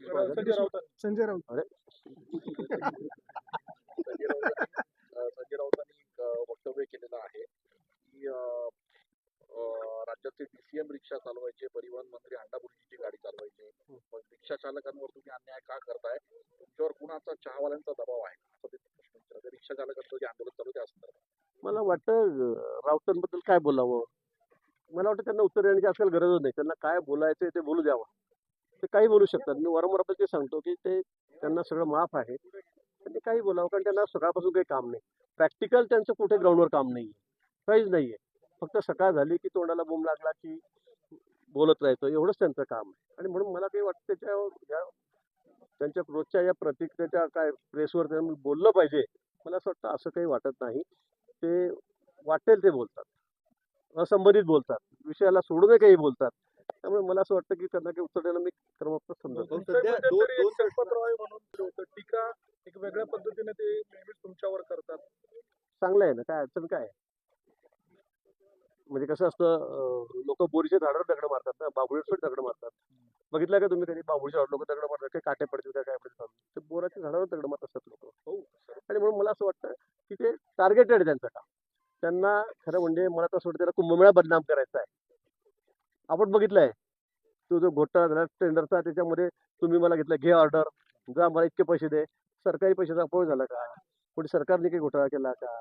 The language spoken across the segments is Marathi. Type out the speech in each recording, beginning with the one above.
संजय राऊत अरे संजय राऊतांनी एक वक्तव्य केलेलं आहे की राज्याचे डीसीएम रिक्षा चालवायचे, परिवहन मंत्री अंडाभुर्जीची गाडी चालवायचे, मग रिक्षा चालकांवर तुम्ही अन्याय का करताय, तुमच्यावर कुणाचा चहावाल्यांचा दबाव आहे असं ते प्रश्न विचारतात. रिक्षा चालकांचं जे आंदोलन चालू आहे त्या संदर्भात मला वाटतं राऊतांबद्दल काय बोलावं. मला वाटतं त्यांना उत्तर देण्याची आजकाल गरजच नाही. त्यांना काय बोलायचं ते बोलू द्यावं. ते काही बोलू शकतात. मी वारंवार ते सांगतो की ते त्यांना सगळं माफ आहे. त्यांनी काही बोलावं, कारण त्यांना सकाळपासून काही काम नाही. प्रॅक्टिकल त्यांचं कुठे ग्राउंडवर काम नाहीये, काहीच नाहीये. फक्त सकाळ झाली की तोंडाला बोंब लागला की बोलत राहायचं, एवढंच त्यांचं काम आहे. आणि म्हणून मला काही वाटतं त्यांच्या रोजच्या या प्रतिक्रियेच्या काय प्रेसवर त्यांनी बोललं पाहिजे. मला असं वाटतं असं काही वाटत नाही. ते वाटेल ते बोलतात, असंबंधित बोलतात, विषयाला सोडून काही बोलतात. त्यामुळे मला असं वाटतं की त्यांना काही उत्तर द्यायला मी क्रमप्राप्त समजतो. टीका एक वेगळ्या पद्धतीने ते नेहमीच तुमच्यावर करतात. चांगलं आहे ना, काय अडचण काय आहे? म्हणजे कसं असतं, लोक बोरीच्या झाडावर दगड मारतात ना, बाबुळीवर दगड मारतात. बघितलं का तुम्ही कधी बाबुळीच्या लोक दगड मारतात, काही काटे पडतील का काय पडतील, ते बोराच्या झाडावर दगड मारत असतात लोक. हो. आणि म्हणून मला असं वाटतं की ते टार्गेटेड आहे त्यांचं काम. त्यांना खरं म्हणजे मला तर असं वाटतं त्याला कुंभमेळा बदनाम करायचा आहे. आपण बघितलंय तो जो घोटाळा झाला टेंडरचा, त्याच्यामध्ये तुम्ही मला घेतलं, घे ऑर्डर, जा मला इतके पैसे दे. सरकारी पैशाचा अपव्यय झाला का? कोणी सरकारने काही घोटाळा केला का?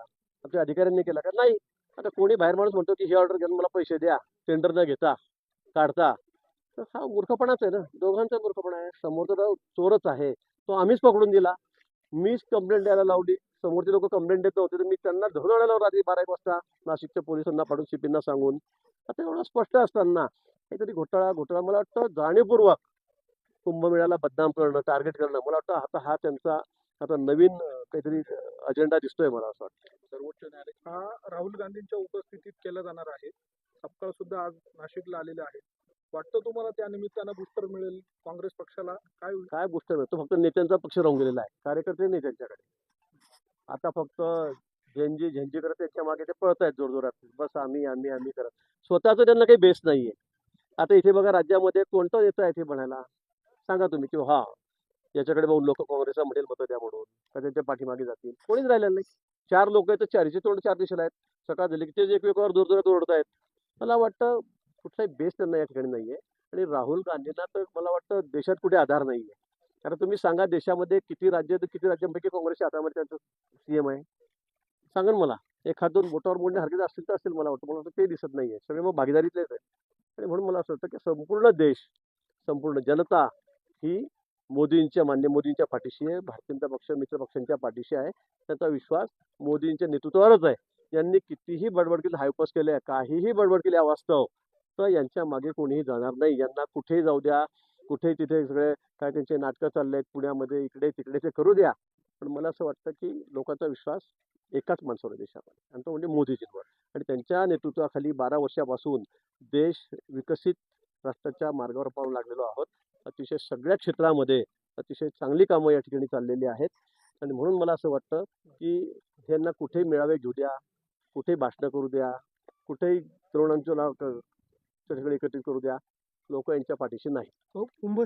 आमच्या अधिकाऱ्यांनी केला का? नाही. आता कोणी बाहेर माणूस म्हणतो की ही ऑर्डर घेऊन मला पैसे द्या, टेंडर न घेता काढता, तर हा मूर्खपणाच आहे ना. दोघांचा मूर्खपणा आहे. समोरचा चोरच आहे, तो आम्हीच पकडून दिला. मीच कंप्लेंट द्यायला लावली, समोरचे लोक कंप्लेंट देत नव्हते, तर मी त्यांना धरून आणायला रात्री 12-1 वाजता नाशिकच्या पोलिसांना पाठवून सीपींना सांगून. आता एवढं स्पष्ट असताना काहीतरी घोटाळा मला वाटतं जाणीवपूर्वक कुंभमेळ्याला बदनाम करणं, टार्गेट करणं, मला वाटतं आता हा त्यांचा आता नवीन काहीतरी अजेंडा दिसतोय मला असं वाटतं. सर्वोच्च न्यायालय हा राहुल गांधींच्या उपस्थितीत केला जाणार आहे. सपकाळ सुद्धा आज नाशिकला आलेले आहे. वाटतं तुम्हाला त्या निमित्तानं बूस्टर मिळेल काँग्रेस पक्षाला? काय गोष्ट मिळतो, फक्त नेत्यांचा पक्ष राहून गेलेला आहे, कार्यकर्ते नाही त्यांच्याकडे. आता फक्त झेंजी करत त्यांच्या मागे ते पळत आहेत जोरजोरात, बस आम्ही आम्ही आम्ही करत. स्वतःच त्यांना काही बेस नाहीये. आता इथे बघा, राज्यामध्ये कोणतं नेता आहे इथे म्हणायला सांगा तुम्ही, की हा याच्याकडे बघून लोक काँग्रेसला म्हणेल मतं द्या म्हणून, का त्यांच्या पाठीमागे जातील. कोणीच राहिलेलं नाही. 4 लोक आहेत तर चारीचे तोंड 4 दिशेला आहेत. सकाळ झाली की तेच एकमेकावर जोरजोरात ओरडत आहेत. मला वाटतं कुठलाही बेस त्यांना या ठिकाणी नाहीये. आणि राहुल गांधींना तर मला वाटतं देशात कुठे आधार नाहीये. कारण तुम्ही सांगा, देशामध्ये किती राज्यांपैकी काँग्रेसच्या हातामध्ये त्यांचं सीएम आहे? सांगा ना मला. एखाद 2 बोटावर मोडण्यासारखे असतील तर असतील. मला वाटतं ते दिसत नाहीये. सगळे मग भागीदारीतलेच आहेत. आणि म्हणून मला असं वाटतं की संपूर्ण देश, संपूर्ण जनता ही मान्य मोदींच्या पाठीशी आहे. भारतीय जनता पक्ष मित्र पक्षांच्या पाठीशी आहे. त्यांचा विश्वास मोदींच्या नेतृत्वावरच आहे. यांनी कितीही बडबड केली, हायपस केले, काहीही बडबड केली अवास्तव, तर यांच्या मागे कोणीही जाणार नाही. यांना कुठेही जाऊ द्या, कुठेही तिथे सगळे काय त्यांचे नाटकं चालले आहेत पुण्यामध्ये, इकडे तिकडे, ते करू द्या. पण मला असं वाटतं की लोकांचा विश्वास एकाच माणसावर देशामध्ये, आणि तो म्हणजे मोदीजींवर. आणि त्यांच्या नेतृत्वाखाली 12 वर्षापासून देश विकसित राष्ट्राच्या मार्गावर पाहू लागलेलो आहोत. अतिशय सगळ्या क्षेत्रामध्ये अतिशय चांगली कामं या ठिकाणी चाललेली आहेत. आणि म्हणून मला असं वाटतं की यांना कुठेही मेळावे घेऊ द्या, कुठेही भाषणं करू द्या, कुठेही तरुणांचं नाव एकत्रित करू द्या, लोक यांच्या पाठीशी नाही. कुंभ